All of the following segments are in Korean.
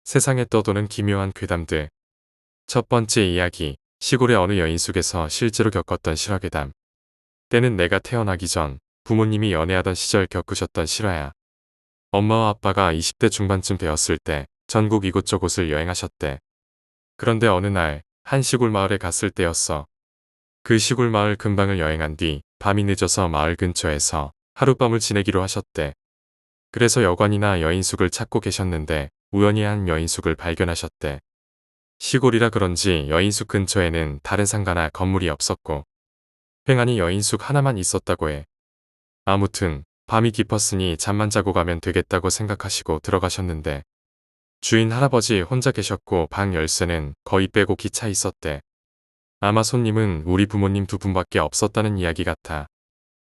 세상에 떠도는 기묘한 괴담들. 첫 번째 이야기, 시골의 어느 여인숙에서 실제로 겪었던 실화괴담. 때는 내가 태어나기 전 부모님이 연애하던 시절 겪으셨던 실화야. 엄마와 아빠가 20대 중반쯤 되었을 때 전국 이곳저곳을 여행하셨대. 그런데 어느 날 한 시골 마을에 갔을 때였어. 그 시골 마을 근방을 여행한 뒤 밤이 늦어서 마을 근처에서 하룻밤을 지내기로 하셨대. 그래서 여관이나 여인숙을 찾고 계셨는데 우연히 한 여인숙을 발견하셨대. 시골이라 그런지 여인숙 근처에는 다른 상가나 건물이 없었고 횡하니 여인숙 하나만 있었다고 해. 아무튼 밤이 깊었으니 잠만 자고 가면 되겠다고 생각하시고 들어가셨는데 주인 할아버지 혼자 계셨고 방 열쇠는 거의 빼곡히 차 있었대. 아마 손님은 우리 부모님 두 분밖에 없었다는 이야기 같아.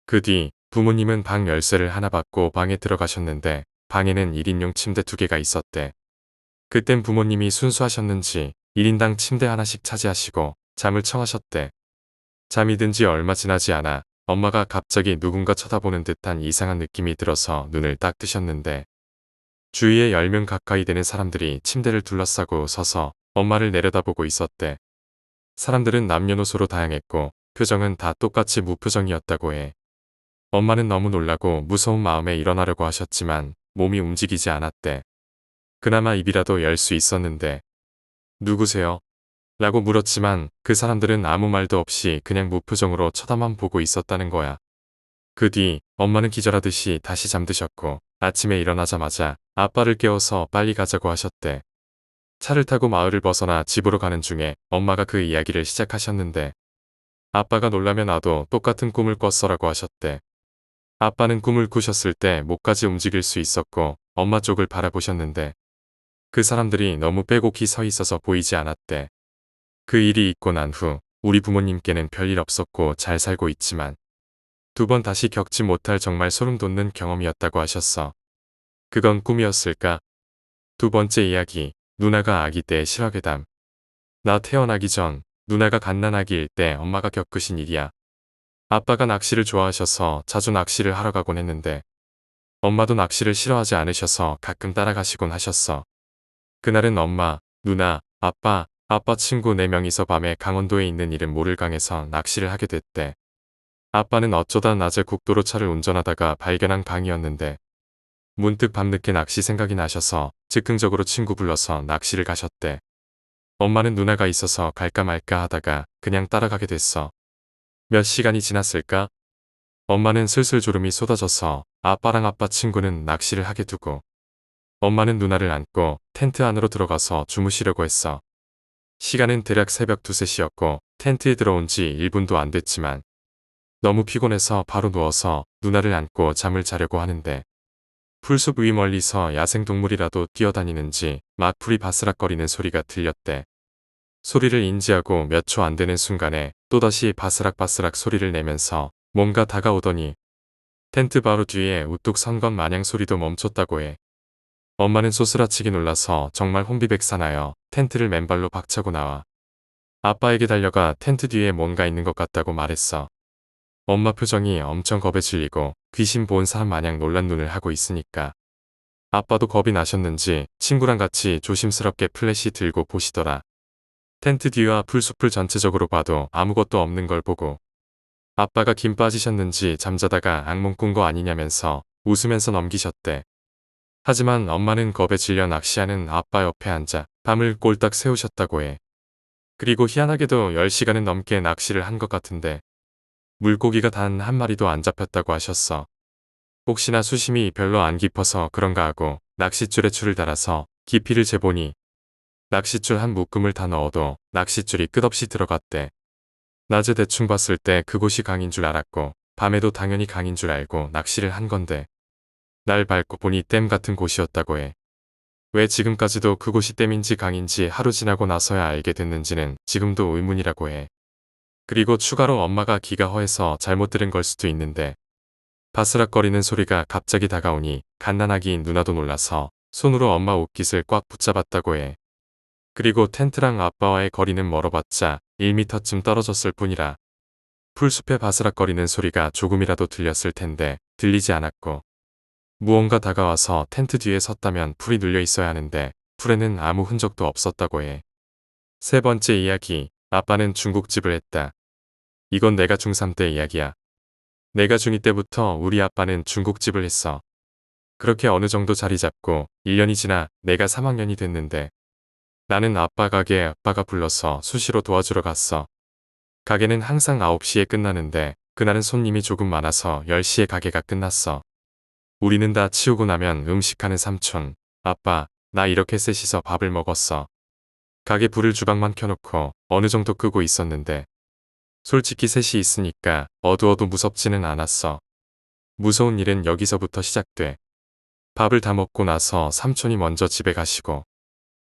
그 뒤 부모님은 방 열쇠를 하나 받고 방에 들어가셨는데 방에는 1인용 침대 2개가 있었대. 그땐 부모님이 순수하셨는지 1인당 침대 하나씩 차지하시고 잠을 청하셨대. 잠이 든 지 얼마 지나지 않아 엄마가 갑자기 누군가 쳐다보는 듯한 이상한 느낌이 들어서 눈을 딱 뜨셨는데 주위에 10명 가까이 되는 사람들이 침대를 둘러싸고 서서 엄마를 내려다보고 있었대. 사람들은 남녀노소로 다양했고 표정은 다 똑같이 무표정이었다고 해. 엄마는 너무 놀라고 무서운 마음에 일어나려고 하셨지만 몸이 움직이지 않았대. 그나마 입이라도 열 수 있었는데 누구세요? 라고 물었지만 그 사람들은 아무 말도 없이 그냥 무표정으로 쳐다만 보고 있었다는 거야. 그 뒤 엄마는 기절하듯이 다시 잠드셨고 아침에 일어나자마자 아빠를 깨워서 빨리 가자고 하셨대. 차를 타고 마을을 벗어나 집으로 가는 중에 엄마가 그 이야기를 시작하셨는데 아빠가 놀라며 나도 똑같은 꿈을 꿨어라고 하셨대. 아빠는 꿈을 꾸셨을 때 목까지 움직일 수 있었고 엄마 쪽을 바라보셨는데 그 사람들이 너무 빼곡히 서 있어서 보이지 않았대. 그 일이 있고 난 후 우리 부모님께는 별일 없었고 잘 살고 있지만 2번 다시 겪지 못할 정말 소름 돋는 경험이었다고 하셨어. 그건 꿈이었을까? 두 번째 이야기, 누나가 아기 때의 실화괴담. 나 태어나기 전 누나가 갓난아기일 때 엄마가 겪으신 일이야. 아빠가 낚시를 좋아하셔서 자주 낚시를 하러 가곤 했는데 엄마도 낚시를 싫어하지 않으셔서 가끔 따라가시곤 하셨어. 그날은 엄마, 누나, 아빠 친구 4명이서 밤에 강원도에 있는 이름 모를 강에서 낚시를 하게 됐대. 아빠는 어쩌다 낮에 국도로 차를 운전하다가 발견한 강이었는데 문득 밤늦게 낚시 생각이 나셔서 즉흥적으로 친구 불러서 낚시를 가셨대. 엄마는 누나가 있어서 갈까 말까 하다가 그냥 따라가게 됐어. 몇 시간이 지났을까? 엄마는 슬슬 졸음이 쏟아져서 아빠랑 아빠 친구는 낚시를 하게 두고 엄마는 누나를 안고 텐트 안으로 들어가서 주무시려고 했어. 시간은 대략 새벽 2, 3시였고 텐트에 들어온 지 1분도 안 됐지만 너무 피곤해서 바로 누워서 누나를 안고 잠을 자려고 하는데 풀숲 위 멀리서 야생동물이라도 뛰어다니는지 막 풀이 바스락거리는 소리가 들렸대. 소리를 인지하고 몇 초 안 되는 순간에 또다시 바스락바스락 소리를 내면서 뭔가 다가오더니 텐트 바로 뒤에 우뚝 선 것 마냥 소리도 멈췄다고 해. 엄마는 소스라치게 놀라서 정말 혼비백산하여 텐트를 맨발로 박차고 나와 아빠에게 달려가 텐트 뒤에 뭔가 있는 것 같다고 말했어. 엄마 표정이 엄청 겁에 질리고 귀신 본 사람 마냥 놀란 눈을 하고 있으니까 아빠도 겁이 나셨는지 친구랑 같이 조심스럽게 플래시 들고 보시더라. 텐트 뒤와 풀숲을 전체적으로 봐도 아무것도 없는 걸 보고 아빠가 김 빠지셨는지 잠자다가 악몽 꾼 거 아니냐면서 웃으면서 넘기셨대. 하지만 엄마는 겁에 질려 낚시하는 아빠 옆에 앉아 밤을 꼴딱 새우셨다고 해. 그리고 희한하게도 10시간은 넘게 낚시를 한 것 같은데 물고기가 단 한 마리도 안 잡혔다고 하셨어. 혹시나 수심이 별로 안 깊어서 그런가 하고 낚싯줄에 줄을 달아서 깊이를 재보니 낚싯줄 한 묶음을 다 넣어도 낚싯줄이 끝없이 들어갔대. 낮에 대충 봤을 때 그곳이 강인 줄 알았고 밤에도 당연히 강인 줄 알고 낚시를 한 건데 날 밟고 보니 댐 같은 곳이었다고 해. 왜 지금까지도 그곳이 댐인지 강인지 하루 지나고 나서야 알게 됐는지는 지금도 의문이라고 해. 그리고 추가로 엄마가 귀가 허해서 잘못 들은 걸 수도 있는데 바스락거리는 소리가 갑자기 다가오니 갓난아기인 누나도 놀라서 손으로 엄마 옷깃을 꽉 붙잡았다고 해. 그리고 텐트랑 아빠와의 거리는 멀어봤자 1m쯤 떨어졌을 뿐이라 풀숲에 바스락거리는 소리가 조금이라도 들렸을 텐데 들리지 않았고 무언가 다가와서 텐트 뒤에 섰다면 풀이 눌려 있어야 하는데 풀에는 아무 흔적도 없었다고 해. 세 번째 이야기, 아빠는 중국집을 했다. 이건 내가 중3 때 이야기야. 내가 중2 때부터 우리 아빠는 중국집을 했어. 그렇게 어느 정도 자리 잡고 1년이 지나 내가 3학년이 됐는데 나는 아빠 가게에 아빠가 불러서 수시로 도와주러 갔어. 가게는 항상 9시에 끝나는데 그날은 손님이 조금 많아서 10시에 가게가 끝났어. 우리는 다 치우고 나면 음식하는 삼촌, 아빠, 나 이렇게 셋이서 밥을 먹었어. 가게 불을 주방만 켜놓고 어느 정도 끄고 있었는데 솔직히 셋이 있으니까 어두워도 무섭지는 않았어. 무서운 일은 여기서부터 시작돼. 밥을 다 먹고 나서 삼촌이 먼저 집에 가시고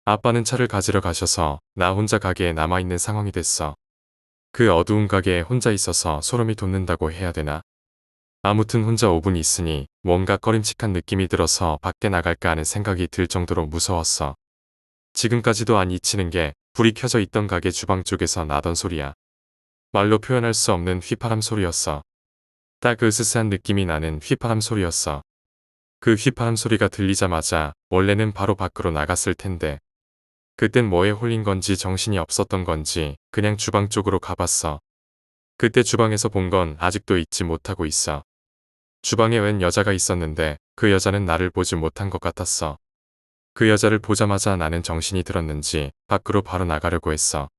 아빠는 차를 가지러 가셔서 나 혼자 가게에 남아있는 상황이 됐어. 그 어두운 가게에 혼자 있어서 소름이 돋는다고 해야 되나? 아무튼 혼자 5분 있으니 뭔가 꺼림칙한 느낌이 들어서 밖에 나갈까 하는 생각이 들 정도로 무서웠어. 지금까지도 안 잊히는 게 불이 켜져 있던 가게 주방 쪽에서 나던 소리야. 말로 표현할 수 없는 휘파람 소리였어. 딱 으스스한 느낌이 나는 휘파람 소리였어. 그 휘파람 소리가 들리자마자 원래는 바로 밖으로 나갔을 텐데 그땐 뭐에 홀린 건지 정신이 없었던 건지 그냥 주방 쪽으로 가봤어. 그때 주방에서 본 건 아직도 잊지 못하고 있어. 주방에 웬 여자가 있었는데 그 여자는 나를 보지 못한 것 같았어. 그 여자를 보자마자 나는 정신이 들었는지 밖으로 바로 나가려고 했어.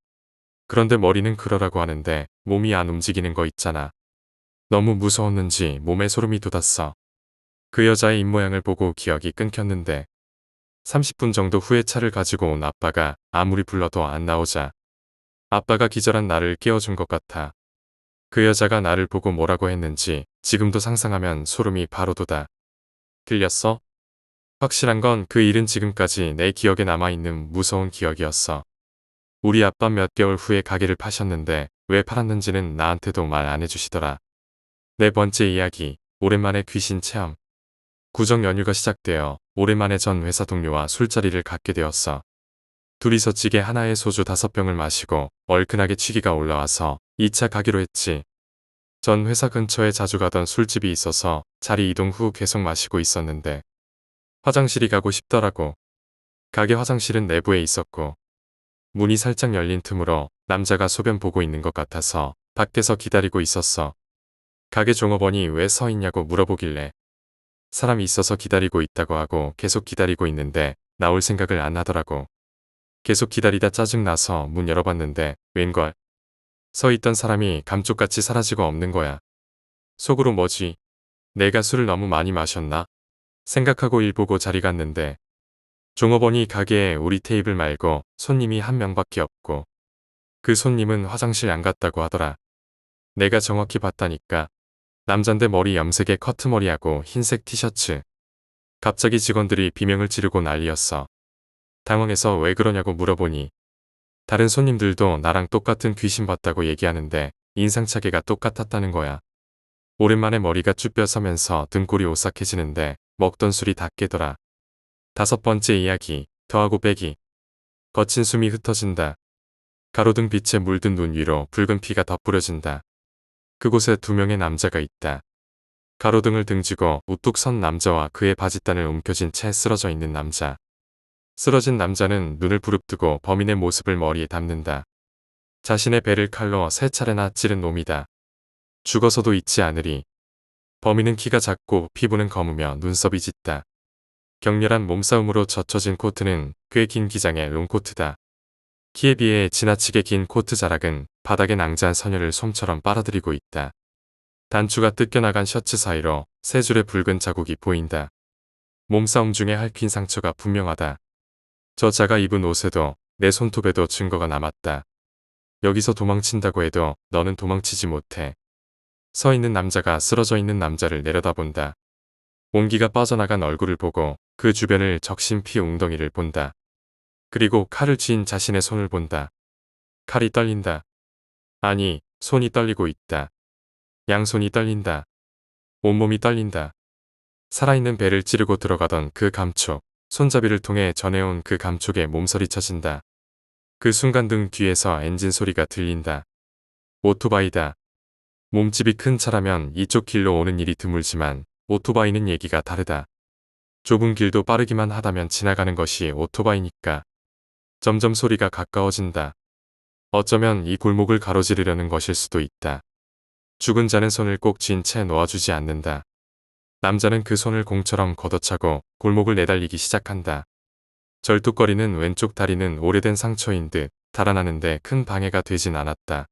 그런데 머리는 그러라고 하는데 몸이 안 움직이는 거 있잖아. 너무 무서웠는지 몸에 소름이 돋았어. 그 여자의 입모양을 보고 기억이 끊겼는데 30분 정도 후에 차를 가지고 온 아빠가 아무리 불러도 안 나오자 아빠가 기절한 나를 깨워준 것 같아. 그 여자가 나를 보고 뭐라고 했는지 지금도 상상하면 소름이 바로 돋아. 들렸어? 확실한 건 그 일은 지금까지 내 기억에 남아있는 무서운 기억이었어. 우리 아빠 몇 개월 후에 가게를 파셨는데 왜 팔았는지는 나한테도 말 안 해주시더라. 네 번째 이야기, 오랜만에 귀신 체험. 구정 연휴가 시작되어 오랜만에 전 회사 동료와 술자리를 갖게 되었어. 둘이서 찌개 하나에 소주 5병을 마시고 얼큰하게 취기가 올라와서 2차 가기로 했지. 전 회사 근처에 자주 가던 술집이 있어서 자리 이동 후 계속 마시고 있었는데 화장실이 가고 싶더라고. 가게 화장실은 내부에 있었고 문이 살짝 열린 틈으로 남자가 소변 보고 있는 것 같아서 밖에서 기다리고 있었어. 가게 종업원이 왜 서 있냐고 물어보길래 사람이 있어서 기다리고 있다고 하고 계속 기다리고 있는데 나올 생각을 안 하더라고. 계속 기다리다 짜증나서 문 열어봤는데 웬걸? 서 있던 사람이 감쪽같이 사라지고 없는 거야. 속으로 뭐지? 내가 술을 너무 많이 마셨나? 생각하고 일 보고 자리 갔는데 종업원이 가게에 우리 테이블 말고 손님이 한 명밖에 없고 그 손님은 화장실 안 갔다고 하더라. 내가 정확히 봤다니까. 남잔데 머리 염색에 커트머리하고 흰색 티셔츠. 갑자기 직원들이 비명을 지르고 난리였어. 당황해서 왜 그러냐고 물어보니 다른 손님들도 나랑 똑같은 귀신 봤다고 얘기하는데 인상차게가 똑같았다는 거야. 오랜만에 머리가 쭉 펴서면서 등골이 오싹해지는데 먹던 술이 다 깨더라. 5번째 이야기, 더하고 빼기. 거친 숨이 흩어진다. 가로등 빛에 물든 눈 위로 붉은 피가 덧뿌려진다. 그곳에 2명의 남자가 있다. 가로등을 등지고 우뚝 선 남자와 그의 바짓단을 움켜쥔 채 쓰러져 있는 남자. 쓰러진 남자는 눈을 부릅뜨고 범인의 모습을 머리에 담는다. 자신의 배를 칼로 3차례나 찌른 놈이다. 죽어서도 잊지 않으리. 범인은 키가 작고 피부는 검으며 눈썹이 짙다. 격렬한 몸싸움으로 젖혀진 코트는 꽤 긴 기장의 롱코트다. 키에 비해 지나치게 긴 코트 자락은 바닥에 낭자한 선혈을 솜처럼 빨아들이고 있다. 단추가 뜯겨나간 셔츠 사이로 3줄의 붉은 자국이 보인다. 몸싸움 중에 핥힌 상처가 분명하다. 저 자가 입은 옷에도 내 손톱에도 증거가 남았다. 여기서 도망친다고 해도 너는 도망치지 못해. 서 있는 남자가 쓰러져 있는 남자를 내려다본다. 온기가 빠져나간 얼굴을 보고 그 주변을 적신 피 웅덩이를 본다. 그리고 칼을 쥔 자신의 손을 본다. 칼이 떨린다. 아니, 손이 떨리고 있다. 양손이 떨린다. 온몸이 떨린다. 살아있는 배를 찌르고 들어가던 그 감촉, 손잡이를 통해 전해온 그 감촉에 몸서리 쳐진다. 그 순간 등 뒤에서 엔진 소리가 들린다. 오토바이다. 몸집이 큰 차라면 이쪽 길로 오는 일이 드물지만 오토바이는 얘기가 다르다. 좁은 길도 빠르기만 하다면 지나가는 것이 오토바이니까. 점점 소리가 가까워진다. 어쩌면 이 골목을 가로지르려는 것일 수도 있다. 죽은 자는 손을 꼭 쥔 채 놓아주지 않는다. 남자는 그 손을 공처럼 걷어차고 골목을 내달리기 시작한다. 절뚝거리는 왼쪽 다리는 오래된 상처인 듯 달아나는데 큰 방해가 되진 않았다.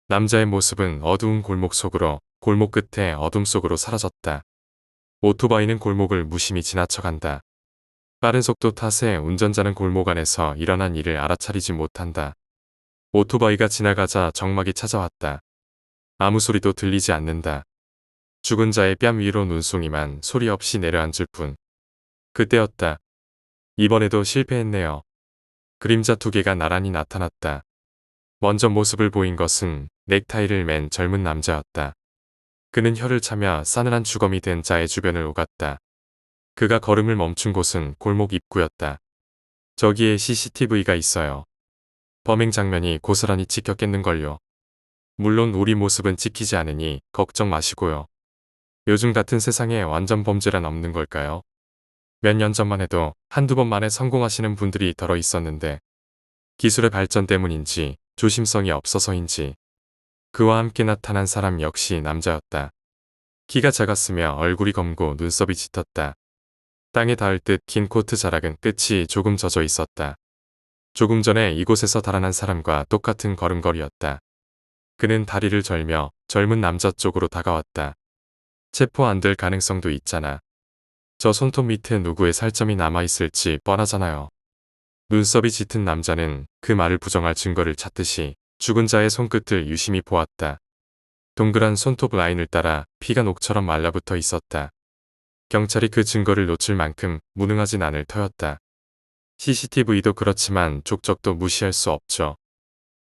남자의 모습은 어두운 골목 속으로, 골목 끝에 어둠 속으로 사라졌다. 오토바이는 골목을 무심히 지나쳐간다. 빠른 속도 탓에 운전자는 골목 안에서 일어난 일을 알아차리지 못한다. 오토바이가 지나가자 정막이 찾아왔다. 아무 소리도 들리지 않는다. 죽은 자의 뺨 위로 눈송이만 소리 없이 내려앉을 뿐. 그때였다. 이번에도 실패했네요. 그림자 두 개가 나란히 나타났다. 먼저 모습을 보인 것은 넥타이를 맨 젊은 남자였다. 그는 혀를 차며 싸늘한 주검이 된 자의 주변을 오갔다. 그가 걸음을 멈춘 곳은 골목 입구였다. 저기에 CCTV가 있어요. 범행 장면이 고스란히 찍혔겠는걸요. 물론 우리 모습은 찍히지 않으니 걱정 마시고요. 요즘 같은 세상에 완전 범죄란 없는 걸까요? 몇 년 전만 해도 한두 번 만에 성공하시는 분들이 덜어 있었는데 기술의 발전 때문인지 조심성이 없어서인지 그와 함께 나타난 사람 역시 남자였다. 키가 작았으며 얼굴이 검고 눈썹이 짙었다. 땅에 닿을 듯 긴 코트 자락은 끝이 조금 젖어 있었다. 조금 전에 이곳에서 달아난 사람과 똑같은 걸음걸이였다. 그는 다리를 절며 젊은 남자 쪽으로 다가왔다. 체포 안 될 가능성도 있잖아. 저 손톱 밑에 누구의 살점이 남아있을지 뻔하잖아요. 눈썹이 짙은 남자는 그 말을 부정할 증거를 찾듯이 죽은 자의 손끝을 유심히 보았다. 동그란 손톱 라인을 따라 피가 녹처럼 말라붙어 있었다. 경찰이 그 증거를 놓칠 만큼 무능하진 않을 터였다. CCTV도 그렇지만 족적도 무시할 수 없죠.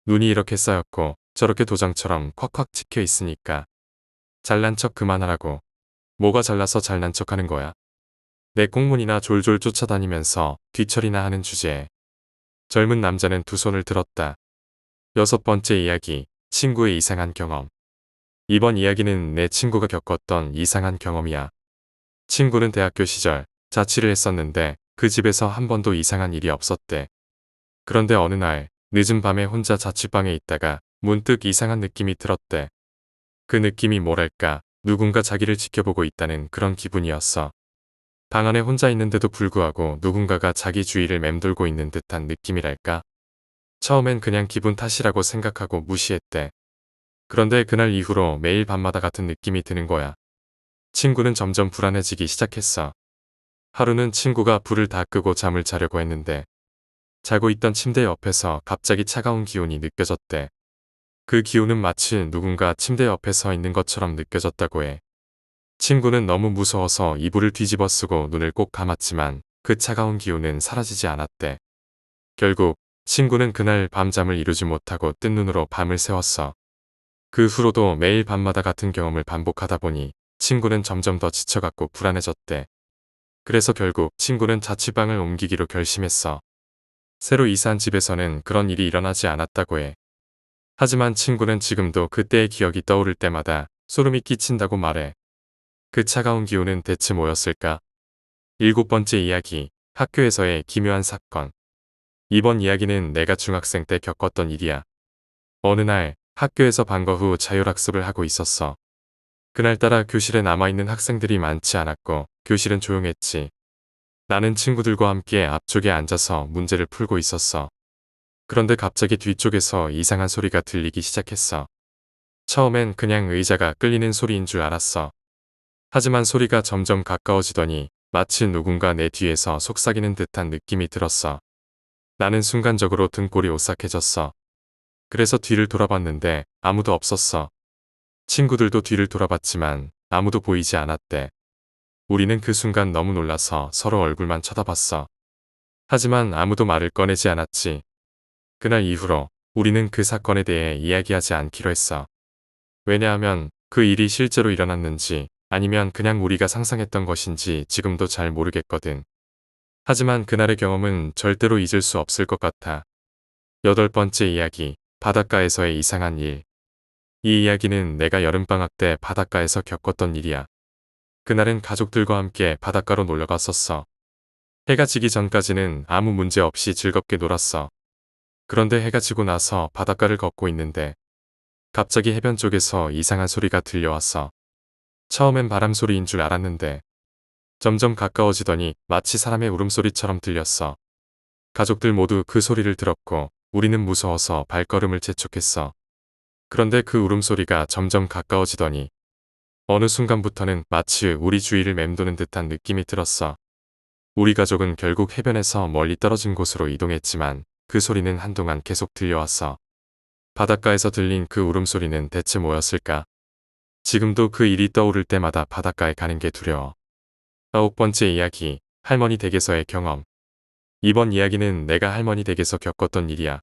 눈이 이렇게 쌓였고 저렇게 도장처럼 콱콱 찍혀 있으니까. 잘난 척 그만하라고. 뭐가 잘나서 잘난 척하는 거야. 내 꽁문이나 졸졸 쫓아다니면서 뒤처리나 하는 주제에. 젊은 남자는 두 손을 들었다. 여섯 번째 이야기, 친구의 이상한 경험. 이번 이야기는 내 친구가 겪었던 이상한 경험이야. 친구는 대학교 시절 자취를 했었는데 그 집에서 한 번도 이상한 일이 없었대. 그런데 어느 날 늦은 밤에 혼자 자취방에 있다가 문득 이상한 느낌이 들었대. 그 느낌이 뭐랄까, 누군가 자기를 지켜보고 있다는 그런 기분이었어. 방 안에 혼자 있는데도 불구하고 누군가가 자기 주위를 맴돌고 있는 듯한 느낌이랄까. 처음엔 그냥 기분 탓이라고 생각하고 무시했대. 그런데 그날 이후로 매일 밤마다 같은 느낌이 드는 거야. 친구는 점점 불안해지기 시작했어. 하루는 친구가 불을 다 끄고 잠을 자려고 했는데 자고 있던 침대 옆에서 갑자기 차가운 기운이 느껴졌대. 그 기운은 마치 누군가 침대 옆에 서 있는 것처럼 느껴졌다고 해. 친구는 너무 무서워서 이불을 뒤집어 쓰고 눈을 꼭 감았지만 그 차가운 기운은 사라지지 않았대. 결국 친구는 그날 밤잠을 이루지 못하고 뜬 눈으로 밤을 새웠어. 그 후로도 매일 밤마다 같은 경험을 반복하다 보니 친구는 점점 더 지쳐갔고 불안해졌대. 그래서 결국 친구는 자취방을 옮기기로 결심했어. 새로 이사한 집에서는 그런 일이 일어나지 않았다고 해. 하지만 친구는 지금도 그때의 기억이 떠오를 때마다 소름이 끼친다고 말해. 그 차가운 기운은 대체 뭐였을까? 일곱 번째 이야기, 학교에서의 기묘한 사건. 이번 이야기는 내가 중학생 때 겪었던 일이야. 어느 날 학교에서 방과 후 자율학습을 하고 있었어. 그날따라 교실에 남아있는 학생들이 많지 않았고 교실은 조용했지. 나는 친구들과 함께 앞쪽에 앉아서 문제를 풀고 있었어. 그런데 갑자기 뒤쪽에서 이상한 소리가 들리기 시작했어. 처음엔 그냥 의자가 끌리는 소리인 줄 알았어. 하지만 소리가 점점 가까워지더니 마치 누군가 내 뒤에서 속삭이는 듯한 느낌이 들었어. 나는 순간적으로 등골이 오싹해졌어. 그래서 뒤를 돌아봤는데 아무도 없었어. 친구들도 뒤를 돌아봤지만 아무도 보이지 않았대. 우리는 그 순간 너무 놀라서 서로 얼굴만 쳐다봤어. 하지만 아무도 말을 꺼내지 않았지. 그날 이후로 우리는 그 사건에 대해 이야기하지 않기로 했어. 왜냐하면 그 일이 실제로 일어났는지 아니면 그냥 우리가 상상했던 것인지 지금도 잘 모르겠거든. 하지만 그날의 경험은 절대로 잊을 수 없을 것 같아. 여덟 번째 이야기, 바닷가에서의 이상한 일. 이 이야기는 내가 여름방학 때 바닷가에서 겪었던 일이야. 그날은 가족들과 함께 바닷가로 놀러 갔었어. 해가 지기 전까지는 아무 문제 없이 즐겁게 놀았어. 그런데 해가 지고 나서 바닷가를 걷고 있는데 갑자기 해변 쪽에서 이상한 소리가 들려왔어. 처음엔 바람 소리인 줄 알았는데 점점 가까워지더니 마치 사람의 울음소리처럼 들렸어. 가족들 모두 그 소리를 들었고 우리는 무서워서 발걸음을 재촉했어. 그런데 그 울음소리가 점점 가까워지더니 어느 순간부터는 마치 우리 주위를 맴도는 듯한 느낌이 들었어. 우리 가족은 결국 해변에서 멀리 떨어진 곳으로 이동했지만 그 소리는 한동안 계속 들려왔어. 바닷가에서 들린 그 울음소리는 대체 뭐였을까? 지금도 그 일이 떠오를 때마다 바닷가에 가는 게 두려워. 9번째 이야기, 할머니 댁에서의 경험. 이번 이야기는 내가 할머니 댁에서 겪었던 일이야.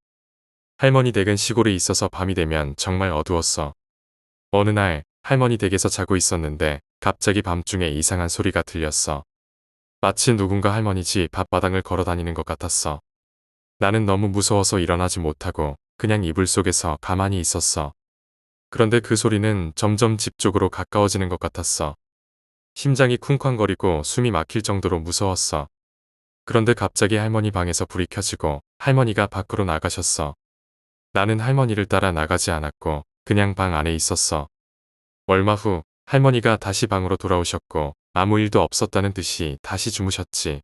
할머니 댁은 시골에 있어서 밤이 되면 정말 어두웠어. 어느 날 할머니 댁에서 자고 있었는데 갑자기 밤중에 이상한 소리가 들렸어. 마치 누군가 할머니 집 앞바닥을 걸어 다니는 것 같았어. 나는 너무 무서워서 일어나지 못하고 그냥 이불 속에서 가만히 있었어. 그런데 그 소리는 점점 집 쪽으로 가까워지는 것 같았어. 심장이 쿵쾅거리고 숨이 막힐 정도로 무서웠어. 그런데 갑자기 할머니 방에서 불이 켜지고 할머니가 밖으로 나가셨어. 나는 할머니를 따라 나가지 않았고 그냥 방 안에 있었어. 얼마 후 할머니가 다시 방으로 돌아오셨고 아무 일도 없었다는 듯이 다시 주무셨지.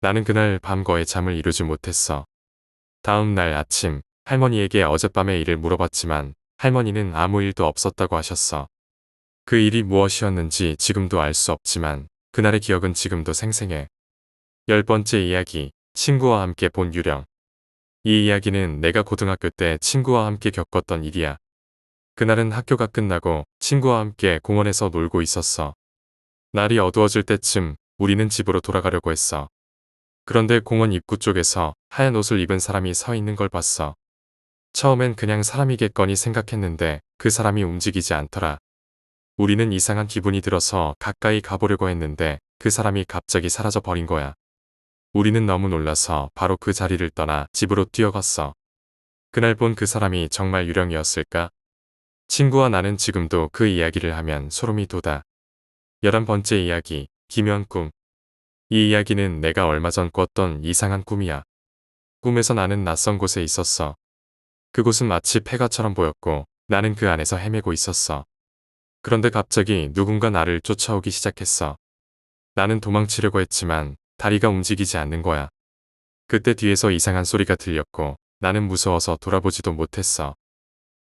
나는 그날 밤 거의 잠을 이루지 못했어. 다음 날 아침 할머니에게 어젯밤의 일을 물어봤지만 할머니는 아무 일도 없었다고 하셨어. 그 일이 무엇이었는지 지금도 알 수 없지만 그날의 기억은 지금도 생생해. 10번째 이야기, 친구와 함께 본 유령. 이 이야기는 내가 고등학교 때 친구와 함께 겪었던 일이야. 그날은 학교가 끝나고 친구와 함께 공원에서 놀고 있었어. 날이 어두워질 때쯤 우리는 집으로 돌아가려고 했어. 그런데 공원 입구 쪽에서 하얀 옷을 입은 사람이 서 있는 걸 봤어. 처음엔 그냥 사람이겠거니 생각했는데 그 사람이 움직이지 않더라. 우리는 이상한 기분이 들어서 가까이 가보려고 했는데 그 사람이 갑자기 사라져 버린 거야. 우리는 너무 놀라서 바로 그 자리를 떠나 집으로 뛰어갔어. 그날 본 그 사람이 정말 유령이었을까? 친구와 나는 지금도 그 이야기를 하면 소름이 돋아. 11번째 이야기, 기묘한 꿈. 이 이야기는 내가 얼마 전 꿨던 이상한 꿈이야. 꿈에서 나는 낯선 곳에 있었어. 그곳은 마치 폐가처럼 보였고 나는 그 안에서 헤매고 있었어. 그런데 갑자기 누군가 나를 쫓아오기 시작했어. 나는 도망치려고 했지만 다리가 움직이지 않는 거야. 그때 뒤에서 이상한 소리가 들렸고 나는 무서워서 돌아보지도 못했어.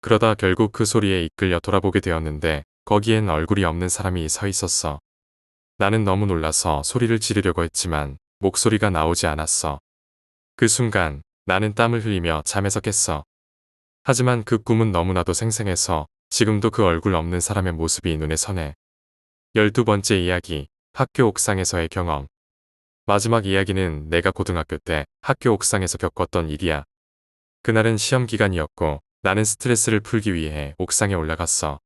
그러다 결국 그 소리에 이끌려 돌아보게 되었는데 거기엔 얼굴이 없는 사람이 서 있었어. 나는 너무 놀라서 소리를 지르려고 했지만 목소리가 나오지 않았어. 그 순간 나는 땀을 흘리며 잠에서 깼어. 하지만 그 꿈은 너무나도 생생해서 지금도 그 얼굴 없는 사람의 모습이 눈에 선해. 12번째 이야기, 학교 옥상에서의 경험. 마지막 이야기는 내가 고등학교 때 학교 옥상에서 겪었던 일이야. 그날은 시험 기간이었고 나는 스트레스를 풀기 위해 옥상에 올라갔어.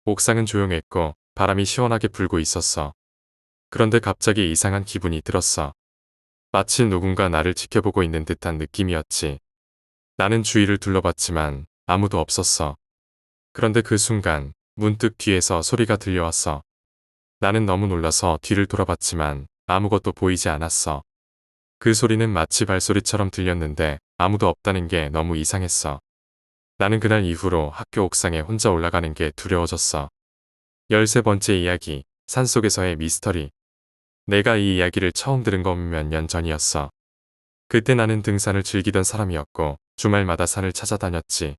옥상은 조용했고 바람이 시원하게 불고 있었어. 그런데 갑자기 이상한 기분이 들었어. 마치 누군가 나를 지켜보고 있는 듯한 느낌이었지. 나는 주위를 둘러봤지만 아무도 없었어. 그런데 그 순간 문득 뒤에서 소리가 들려왔어. 나는 너무 놀라서 뒤를 돌아봤지만 아무것도 보이지 않았어. 그 소리는 마치 발소리처럼 들렸는데 아무도 없다는 게 너무 이상했어. 나는 그날 이후로 학교 옥상에 혼자 올라가는 게 두려워졌어. 13번째 이야기, 산속에서의 미스터리. 내가 이 이야기를 처음 들은 건 몇 년 전이었어. 그때 나는 등산을 즐기던 사람이었고 주말마다 산을 찾아다녔지.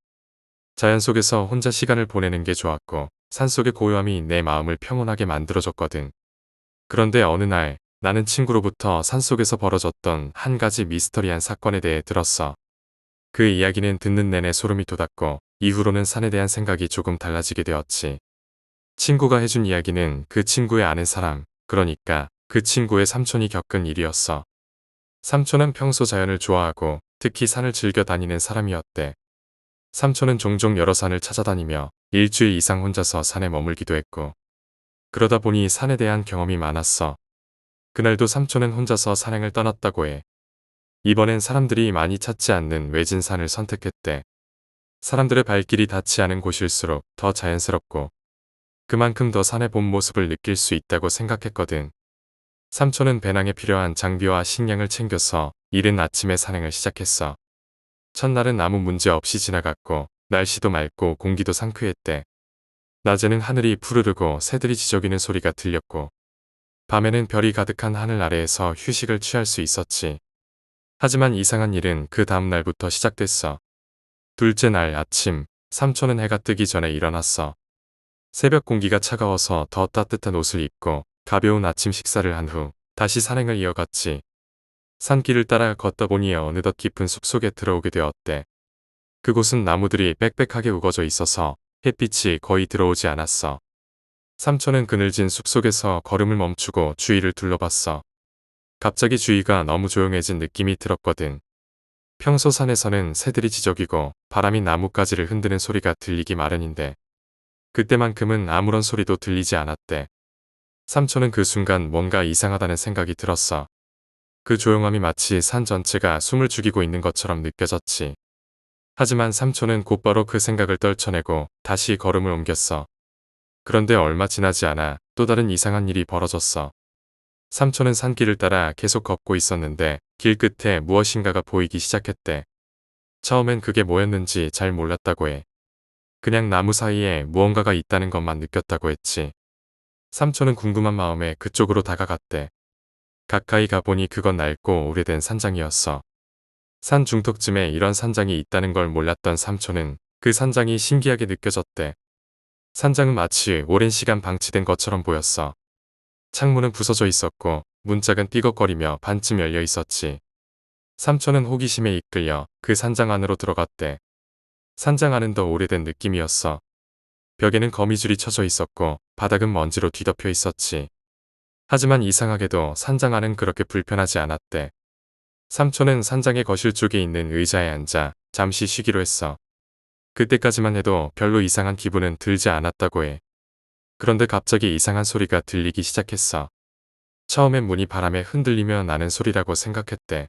자연 속에서 혼자 시간을 보내는 게 좋았고 산속의 고요함이 내 마음을 평온하게 만들어줬거든. 그런데 어느 날 나는 친구로부터 산속에서 벌어졌던 한 가지 미스터리한 사건에 대해 들었어. 그 이야기는 듣는 내내 소름이 돋았고 이후로는 산에 대한 생각이 조금 달라지게 되었지. 친구가 해준 이야기는 그 친구의 아는 사람, 그러니까 그 친구의 삼촌이 겪은 일이었어. 삼촌은 평소 자연을 좋아하고 특히 산을 즐겨 다니는 사람이었대. 삼촌은 종종 여러 산을 찾아다니며 일주일 이상 혼자서 산에 머물기도 했고 그러다 보니 산에 대한 경험이 많았어. 그날도 삼촌은 혼자서 산행을 떠났다고 해. 이번엔 사람들이 많이 찾지 않는 외진 산을 선택했대. 사람들의 발길이 닿지 않은 곳일수록 더 자연스럽고 그만큼 더 산의 본 모습을 느낄 수 있다고 생각했거든. 삼촌은 배낭에 필요한 장비와 식량을 챙겨서 이른 아침에 산행을 시작했어. 첫날은 아무 문제 없이 지나갔고 날씨도 맑고 공기도 상쾌했대. 낮에는 하늘이 푸르르고 새들이 지저귀는 소리가 들렸고 밤에는 별이 가득한 하늘 아래에서 휴식을 취할 수 있었지. 하지만 이상한 일은 그 다음 날부터 시작됐어. 둘째 날 아침, 삼촌은 해가 뜨기 전에 일어났어. 새벽 공기가 차가워서 더 따뜻한 옷을 입고 가벼운 아침 식사를 한 후 다시 산행을 이어갔지. 산길을 따라 걷다 보니 어느덧 깊은 숲속에 들어오게 되었대. 그곳은 나무들이 빽빽하게 우거져 있어서 햇빛이 거의 들어오지 않았어. 삼촌은 그늘진 숲속에서 걸음을 멈추고 주위를 둘러봤어. 갑자기 주위가 너무 조용해진 느낌이 들었거든. 평소 산에서는 새들이 지저귀고 바람이 나뭇가지를 흔드는 소리가 들리기 마련인데 그때만큼은 아무런 소리도 들리지 않았대. 삼촌은 그 순간 뭔가 이상하다는 생각이 들었어. 그 조용함이 마치 산 전체가 숨을 죽이고 있는 것처럼 느껴졌지. 하지만 삼촌은 곧바로 그 생각을 떨쳐내고 다시 걸음을 옮겼어. 그런데 얼마 지나지 않아 또 다른 이상한 일이 벌어졌어. 삼촌은 산길을 따라 계속 걷고 있었는데 길 끝에 무엇인가가 보이기 시작했대. 처음엔 그게 뭐였는지 잘 몰랐다고 해. 그냥 나무 사이에 무언가가 있다는 것만 느꼈다고 했지. 삼촌은 궁금한 마음에 그쪽으로 다가갔대. 가까이 가보니 그건 낡고 오래된 산장이었어. 산 중턱쯤에 이런 산장이 있다는 걸 몰랐던 삼촌은 그 산장이 신기하게 느껴졌대. 산장은 마치 오랜 시간 방치된 것처럼 보였어. 창문은 부서져 있었고 문짝은 삐걱거리며 반쯤 열려 있었지. 삼촌은 호기심에 이끌려 그 산장 안으로 들어갔대. 산장 안은 더 오래된 느낌이었어. 벽에는 거미줄이 쳐져 있었고 바닥은 먼지로 뒤덮여 있었지. 하지만 이상하게도 산장 안은 그렇게 불편하지 않았대. 삼촌은 산장의 거실 쪽에 있는 의자에 앉아 잠시 쉬기로 했어. 그때까지만 해도 별로 이상한 기분은 들지 않았다고 해. 그런데 갑자기 이상한 소리가 들리기 시작했어. 처음엔 문이 바람에 흔들리며 나는 소리라고 생각했대.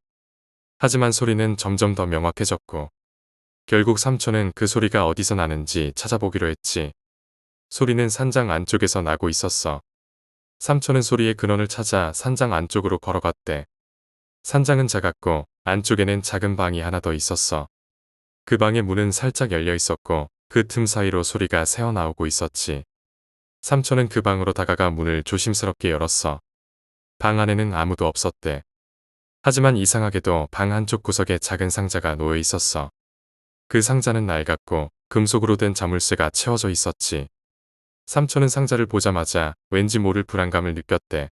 하지만 소리는 점점 더 명확해졌고 결국 삼촌은 그 소리가 어디서 나는지 찾아보기로 했지. 소리는 산장 안쪽에서 나고 있었어. 삼촌은 소리의 근원을 찾아 산장 안쪽으로 걸어갔대. 산장은 작았고 안쪽에는 작은 방이 하나 더 있었어. 그 방의 문은 살짝 열려 있었고 그 틈 사이로 소리가 새어나오고 있었지. 삼촌은 그 방으로 다가가 문을 조심스럽게 열었어. 방 안에는 아무도 없었대. 하지만 이상하게도 방 한쪽 구석에 작은 상자가 놓여 있었어. 그 상자는 낡았고 금속으로 된 자물쇠가 채워져 있었지. 삼촌은 상자를 보자마자 왠지 모를 불안감을 느꼈대.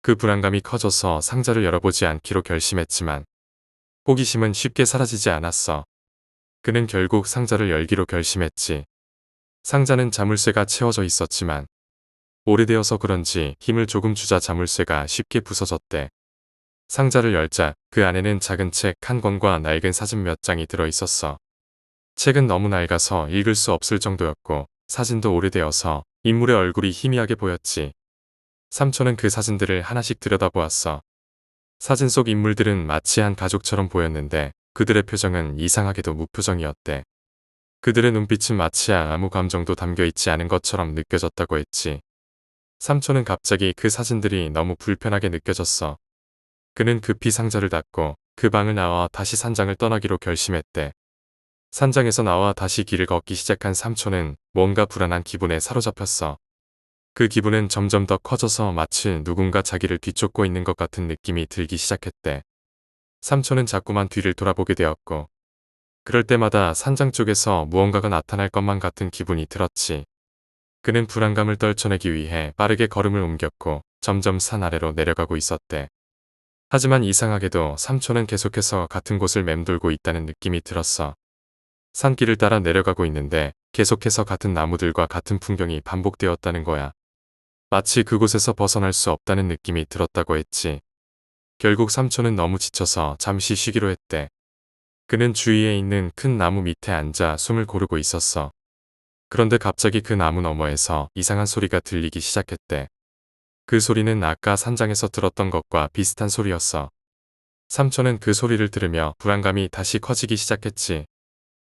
그 불안감이 커져서 상자를 열어보지 않기로 결심했지만 호기심은 쉽게 사라지지 않았어. 그는 결국 상자를 열기로 결심했지. 상자는 자물쇠가 채워져 있었지만 오래되어서 그런지 힘을 조금 주자 자물쇠가 쉽게 부서졌대. 상자를 열자 그 안에는 작은 책 한 권과 낡은 사진 몇 장이 들어 있었어. 책은 너무 낡아서 읽을 수 없을 정도였고 사진도 오래되어서 인물의 얼굴이 희미하게 보였지. 삼촌은 그 사진들을 하나씩 들여다보았어. 사진 속 인물들은 마치 한 가족처럼 보였는데 그들의 표정은 이상하게도 무표정이었대. 그들의 눈빛은 마치 아무 감정도 담겨있지 않은 것처럼 느껴졌다고 했지. 삼촌은 갑자기 그 사진들이 너무 불편하게 느껴졌어. 그는 급히 상자를 닫고 그 방을 나와 다시 산장을 떠나기로 결심했대. 산장에서 나와 다시 길을 걷기 시작한 삼촌은 뭔가 불안한 기분에 사로잡혔어. 그 기분은 점점 더 커져서 마치 누군가 자기를 뒤쫓고 있는 것 같은 느낌이 들기 시작했대. 삼촌은 자꾸만 뒤를 돌아보게 되었고 그럴 때마다 산장 쪽에서 무언가가 나타날 것만 같은 기분이 들었지. 그는 불안감을 떨쳐내기 위해 빠르게 걸음을 옮겼고 점점 산 아래로 내려가고 있었대. 하지만 이상하게도 삼촌은 계속해서 같은 곳을 맴돌고 있다는 느낌이 들었어. 산길을 따라 내려가고 있는데 계속해서 같은 나무들과 같은 풍경이 반복되었다는 거야. 마치 그곳에서 벗어날 수 없다는 느낌이 들었다고 했지. 결국 삼촌은 너무 지쳐서 잠시 쉬기로 했대. 그는 주위에 있는 큰 나무 밑에 앉아 숨을 고르고 있었어. 그런데 갑자기 그 나무 너머에서 이상한 소리가 들리기 시작했대. 그 소리는 아까 산장에서 들었던 것과 비슷한 소리였어. 삼촌은 그 소리를 들으며 불안감이 다시 커지기 시작했지.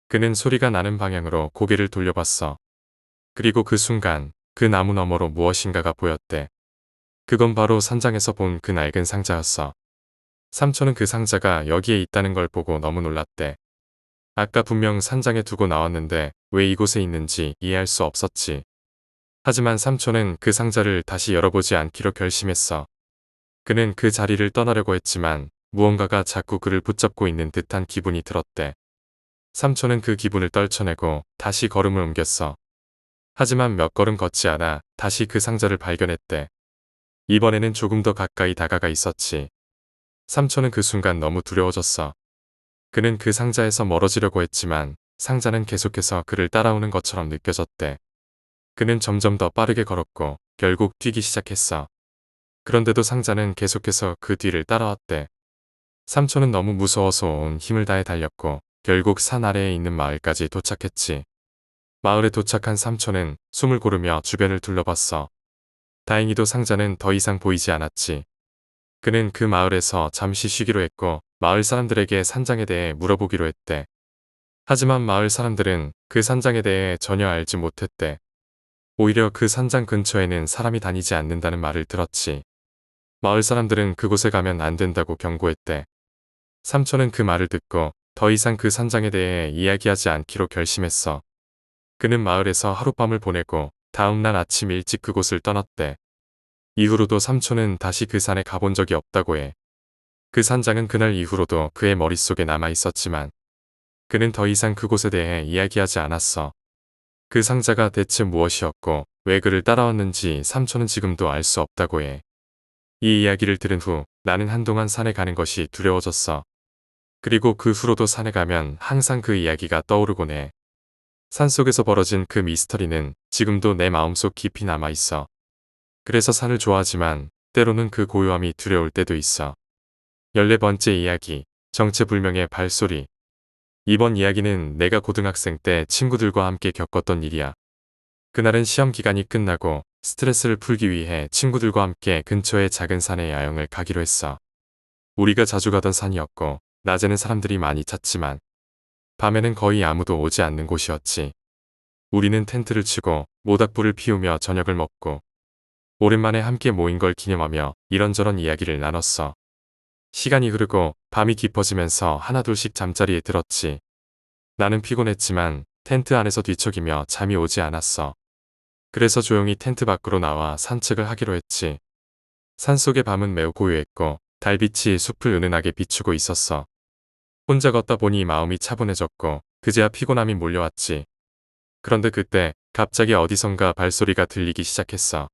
그는 소리가 나는 방향으로 고개를 돌려봤어. 그리고 그 순간 그 나무 너머로 무엇인가가 보였대. 그건 바로 산장에서 본 그 낡은 상자였어. 삼촌은 그 상자가 여기에 있다는 걸 보고 너무 놀랐대. 아까 분명 산장에 두고 나왔는데 왜 이곳에 있는지 이해할 수 없었지. 하지만 삼촌은 그 상자를 다시 열어보지 않기로 결심했어. 그는 그 자리를 떠나려고 했지만 무언가가 자꾸 그를 붙잡고 있는 듯한 기분이 들었대. 삼촌은 그 기분을 떨쳐내고 다시 걸음을 옮겼어. 하지만 몇 걸음 걷지 않아 다시 그 상자를 발견했대. 이번에는 조금 더 가까이 다가가 있었지. 삼촌은 그 순간 너무 두려워졌어. 그는 그 상자에서 멀어지려고 했지만 상자는 계속해서 그를 따라오는 것처럼 느껴졌대. 그는 점점 더 빠르게 걸었고 결국 뛰기 시작했어. 그런데도 상자는 계속해서 그 뒤를 따라왔대. 삼촌은 너무 무서워서 온 힘을 다해 달렸고 결국 산 아래에 있는 마을까지 도착했지. 마을에 도착한 삼촌은 숨을 고르며 주변을 둘러봤어. 다행히도 상자는 더 이상 보이지 않았지. 그는 그 마을에서 잠시 쉬기로 했고 마을 사람들에게 산장에 대해 물어보기로 했대. 하지만 마을 사람들은 그 산장에 대해 전혀 알지 못했대. 오히려 그 산장 근처에는 사람이 다니지 않는다는 말을 들었지. 마을 사람들은 그곳에 가면 안 된다고 경고했대. 삼촌은 그 말을 듣고 더 이상 그 산장에 대해 이야기하지 않기로 결심했어. 그는 마을에서 하룻밤을 보내고 다음 날 아침 일찍 그곳을 떠났대. 이후로도 삼촌은 다시 그 산에 가본 적이 없다고 해. 그 산장은 그날 이후로도 그의 머릿속에 남아 있었지만 그는 더 이상 그곳에 대해 이야기하지 않았어. 그 상자가 대체 무엇이었고 왜 그를 따라왔는지 삼촌은 지금도 알 수 없다고 해. 이 이야기를 들은 후 나는 한동안 산에 가는 것이 두려워졌어. 그리고 그 후로도 산에 가면 항상 그 이야기가 떠오르곤 해. 산속에서 벌어진 그 미스터리는 지금도 내 마음속 깊이 남아있어. 그래서 산을 좋아하지만 때로는 그 고요함이 두려울 때도 있어. 14번째 이야기, 정체불명의 발소리. 이번 이야기는 내가 고등학생 때 친구들과 함께 겪었던 일이야. 그날은 시험 기간이 끝나고 스트레스를 풀기 위해 친구들과 함께 근처의 작은 산에 야영을 가기로 했어. 우리가 자주 가던 산이었고 낮에는 사람들이 많이 찾지만 밤에는 거의 아무도 오지 않는 곳이었지. 우리는 텐트를 치고 모닥불을 피우며 저녁을 먹고 오랜만에 함께 모인 걸 기념하며 이런저런 이야기를 나눴어. 시간이 흐르고 밤이 깊어지면서 하나둘씩 잠자리에 들었지. 나는 피곤했지만 텐트 안에서 뒤척이며 잠이 오지 않았어. 그래서 조용히 텐트 밖으로 나와 산책을 하기로 했지. 산속의 밤은 매우 고요했고 달빛이 숲을 은은하게 비추고 있었어. 혼자 걷다 보니 마음이 차분해졌고 그제야 피곤함이 몰려왔지. 그런데 그때 갑자기 어디선가 발소리가 들리기 시작했어.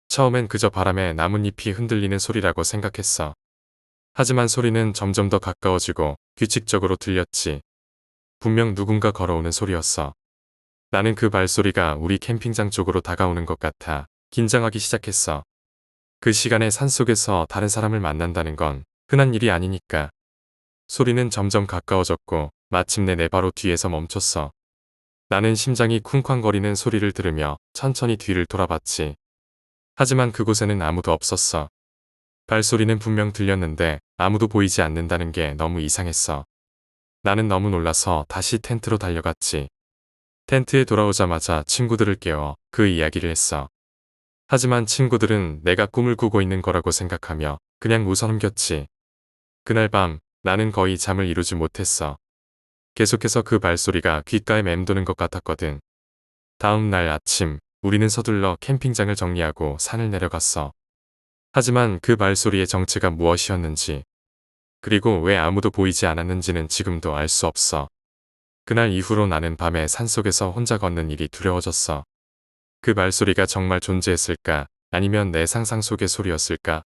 처음엔 그저 바람에 나뭇잎이 흔들리는 소리라고 생각했어. 하지만 소리는 점점 더 가까워지고 규칙적으로 들렸지. 분명 누군가 걸어오는 소리였어. 나는 그 발소리가 우리 캠핑장 쪽으로 다가오는 것 같아 긴장하기 시작했어. 그 시간에 산속에서 다른 사람을 만난다는 건 흔한 일이 아니니까. 소리는 점점 가까워졌고 마침내 내 바로 뒤에서 멈췄어. 나는 심장이 쿵쾅거리는 소리를 들으며 천천히 뒤를 돌아봤지. 하지만 그곳에는 아무도 없었어. 발소리는 분명 들렸는데 아무도 보이지 않는다는 게 너무 이상했어. 나는 너무 놀라서 다시 텐트로 달려갔지. 텐트에 돌아오자마자 친구들을 깨워 그 이야기를 했어. 하지만 친구들은 내가 꿈을 꾸고 있는 거라고 생각하며 그냥 웃어넘겼지. 그날 밤 나는 거의 잠을 이루지 못했어. 계속해서 그 발소리가 귓가에 맴도는 것 같았거든. 다음 날 아침 우리는 서둘러 캠핑장을 정리하고 산을 내려갔어. 하지만 그 발소리의 정체가 무엇이었는지 그리고 왜 아무도 보이지 않았는지는 지금도 알 수 없어. 그날 이후로 나는 밤에 산속에서 혼자 걷는 일이 두려워졌어. 그 발소리가 정말 존재했을까 아니면 내 상상 속의 소리였을까?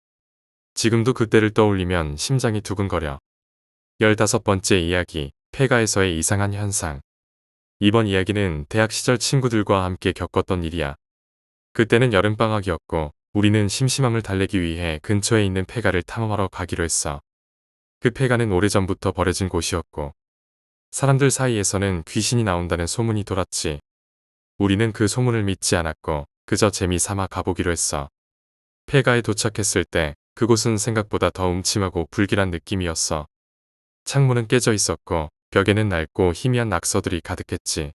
지금도 그때를 떠올리면 심장이 두근거려. 15번째 이야기, 폐가에서의 이상한 현상. 이번 이야기는 대학 시절 친구들과 함께 겪었던 일이야. 그때는 여름방학이었고 우리는 심심함을 달래기 위해 근처에 있는 폐가를 탐험하러 가기로 했어. 그 폐가는 오래전부터 버려진 곳이었고 사람들 사이에서는 귀신이 나온다는 소문이 돌았지. 우리는 그 소문을 믿지 않았고 그저 재미삼아 가보기로 했어. 폐가에 도착했을 때 그곳은 생각보다 더 음침하고 불길한 느낌이었어. 창문은 깨져 있었고 벽에는 낡고 희미한 낙서들이 가득했지.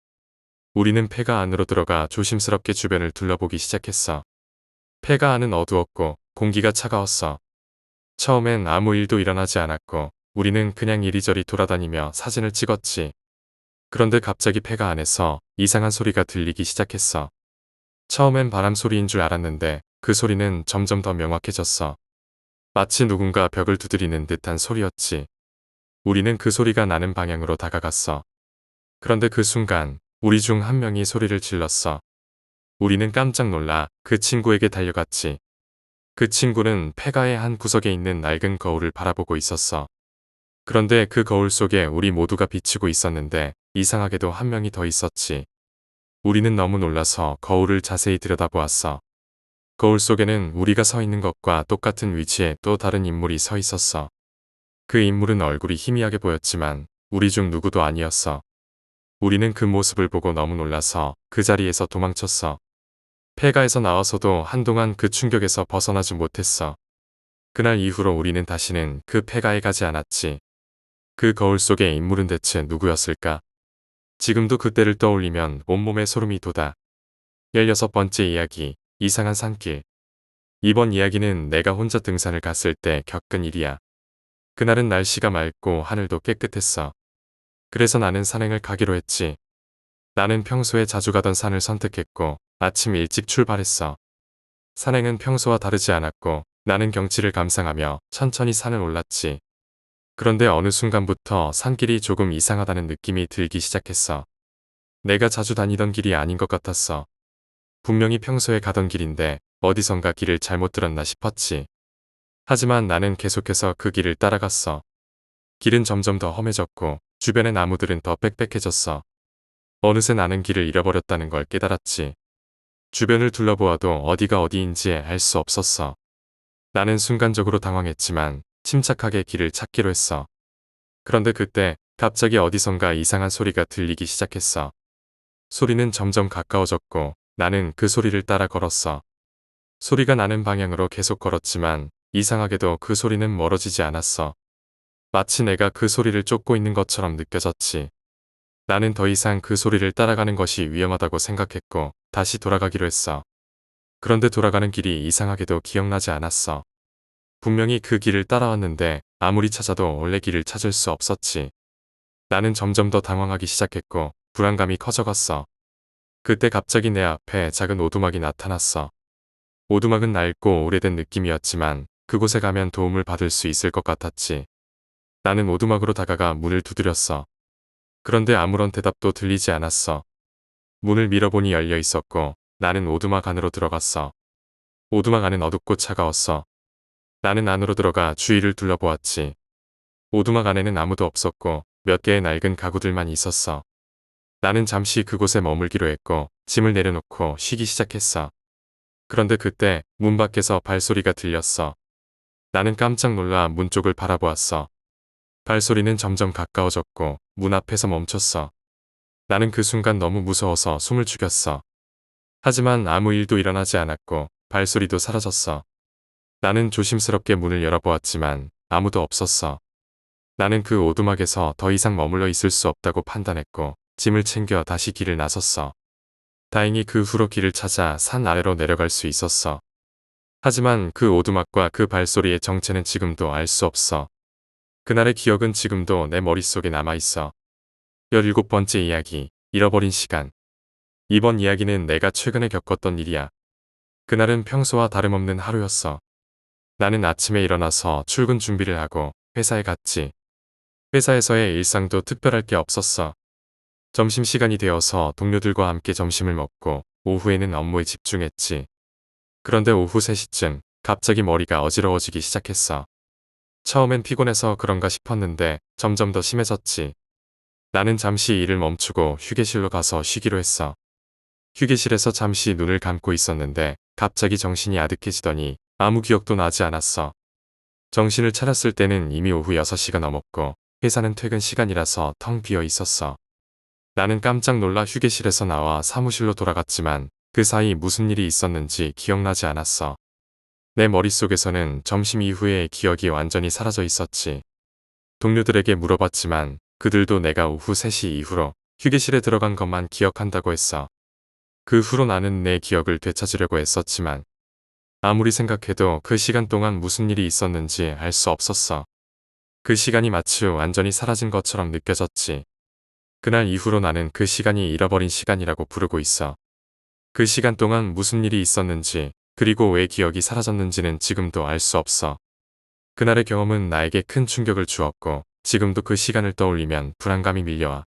우리는 폐가 안으로 들어가 조심스럽게 주변을 둘러보기 시작했어. 폐가 안은 어두웠고 공기가 차가웠어. 처음엔 아무 일도 일어나지 않았고 우리는 그냥 이리저리 돌아다니며 사진을 찍었지. 그런데 갑자기 폐가 안에서 이상한 소리가 들리기 시작했어. 처음엔 바람 소리인 줄 알았는데 그 소리는 점점 더 명확해졌어. 마치 누군가 벽을 두드리는 듯한 소리였지. 우리는 그 소리가 나는 방향으로 다가갔어. 그런데 그 순간 우리 중 한 명이 소리를 질렀어. 우리는 깜짝 놀라 그 친구에게 달려갔지. 그 친구는 폐가의 한 구석에 있는 낡은 거울을 바라보고 있었어. 그런데 그 거울 속에 우리 모두가 비치고 있었는데 이상하게도 한 명이 더 있었지. 우리는 너무 놀라서 거울을 자세히 들여다보았어. 거울 속에는 우리가 서 있는 것과 똑같은 위치에 또 다른 인물이 서 있었어. 그 인물은 얼굴이 희미하게 보였지만 우리 중 누구도 아니었어. 우리는 그 모습을 보고 너무 놀라서 그 자리에서 도망쳤어. 폐가에서 나와서도 한동안 그 충격에서 벗어나지 못했어. 그날 이후로 우리는 다시는 그 폐가에 가지 않았지. 그 거울 속의 인물은 대체 누구였을까? 지금도 그때를 떠올리면 온몸에 소름이 돋아. 16번째 이야기, 이상한 산길. 이번 이야기는 내가 혼자 등산을 갔을 때 겪은 일이야. 그날은 날씨가 맑고 하늘도 깨끗했어. 그래서 나는 산행을 가기로 했지. 나는 평소에 자주 가던 산을 선택했고 아침 일찍 출발했어. 산행은 평소와 다르지 않았고 나는 경치를 감상하며 천천히 산을 올랐지. 그런데 어느 순간부터 산길이 조금 이상하다는 느낌이 들기 시작했어. 내가 자주 다니던 길이 아닌 것 같았어. 분명히 평소에 가던 길인데 어디선가 길을 잘못 들었나 싶었지. 하지만 나는 계속해서 그 길을 따라갔어. 길은 점점 더 험해졌고 주변의 나무들은 더 빽빽해졌어. 어느새 나는 길을 잃어버렸다는 걸 깨달았지. 주변을 둘러보아도 어디가 어디인지 알 수 없었어. 나는 순간적으로 당황했지만 침착하게 길을 찾기로 했어. 그런데 그때 갑자기 어디선가 이상한 소리가 들리기 시작했어. 소리는 점점 가까워졌고 나는 그 소리를 따라 걸었어. 소리가 나는 방향으로 계속 걸었지만 이상하게도 그 소리는 멀어지지 않았어. 마치 내가 그 소리를 쫓고 있는 것처럼 느껴졌지. 나는 더 이상 그 소리를 따라가는 것이 위험하다고 생각했고 다시 돌아가기로 했어. 그런데 돌아가는 길이 이상하게도 기억나지 않았어. 분명히 그 길을 따라왔는데 아무리 찾아도 원래 길을 찾을 수 없었지. 나는 점점 더 당황하기 시작했고 불안감이 커져갔어. 그때 갑자기 내 앞에 작은 오두막이 나타났어. 오두막은 낡고 오래된 느낌이었지만 그곳에 가면 도움을 받을 수 있을 것 같았지. 나는 오두막으로 다가가 문을 두드렸어. 그런데 아무런 대답도 들리지 않았어. 문을 밀어보니 열려 있었고 나는 오두막 안으로 들어갔어. 오두막 안은 어둡고 차가웠어. 나는 안으로 들어가 주위를 둘러보았지. 오두막 안에는 아무도 없었고 몇 개의 낡은 가구들만 있었어. 나는 잠시 그곳에 머물기로 했고 짐을 내려놓고 쉬기 시작했어. 그런데 그때 문 밖에서 발소리가 들렸어. 나는 깜짝 놀라 문 쪽을 바라보았어. 발소리는 점점 가까워졌고 문 앞에서 멈췄어. 나는 그 순간 너무 무서워서 숨을 죽였어. 하지만 아무 일도 일어나지 않았고 발소리도 사라졌어. 나는 조심스럽게 문을 열어보았지만 아무도 없었어. 나는 그 오두막에서 더 이상 머물러 있을 수 없다고 판단했고 짐을 챙겨 다시 길을 나섰어. 다행히 그 후로 길을 찾아 산 아래로 내려갈 수 있었어. 하지만 그 오두막과 그 발소리의 정체는 지금도 알 수 없어. 그날의 기억은 지금도 내 머릿속에 남아있어. 17번째 이야기, 잃어버린 시간. 이번 이야기는 내가 최근에 겪었던 일이야. 그날은 평소와 다름없는 하루였어. 나는 아침에 일어나서 출근 준비를 하고 회사에 갔지. 회사에서의 일상도 특별할 게 없었어. 점심시간이 되어서 동료들과 함께 점심을 먹고 오후에는 업무에 집중했지. 그런데 오후 3시쯤 갑자기 머리가 어지러워지기 시작했어. 처음엔 피곤해서 그런가 싶었는데 점점 더 심해졌지. 나는 잠시 일을 멈추고 휴게실로 가서 쉬기로 했어. 휴게실에서 잠시 눈을 감고 있었는데 갑자기 정신이 아득해지더니 아무 기억도 나지 않았어. 정신을 차렸을 때는 이미 오후 6시가 넘었고 회사는 퇴근 시간이라서 텅 비어 있었어. 나는 깜짝 놀라 휴게실에서 나와 사무실로 돌아갔지만 그 사이 무슨 일이 있었는지 기억나지 않았어. 내 머릿속에서는 점심 이후의 기억이 완전히 사라져 있었지. 동료들에게 물어봤지만 그들도 내가 오후 3시 이후로 휴게실에 들어간 것만 기억한다고 했어. 그 후로 나는 내 기억을 되찾으려고 애썼지만 아무리 생각해도 그 시간 동안 무슨 일이 있었는지 알 수 없었어. 그 시간이 마치 완전히 사라진 것처럼 느껴졌지. 그날 이후로 나는 그 시간이 잃어버린 시간이라고 부르고 있어. 그 시간 동안 무슨 일이 있었는지 그리고 왜 기억이 사라졌는지는 지금도 알 수 없어. 그날의 경험은 나에게 큰 충격을 주었고 지금도 그 시간을 떠올리면 불안감이 밀려와.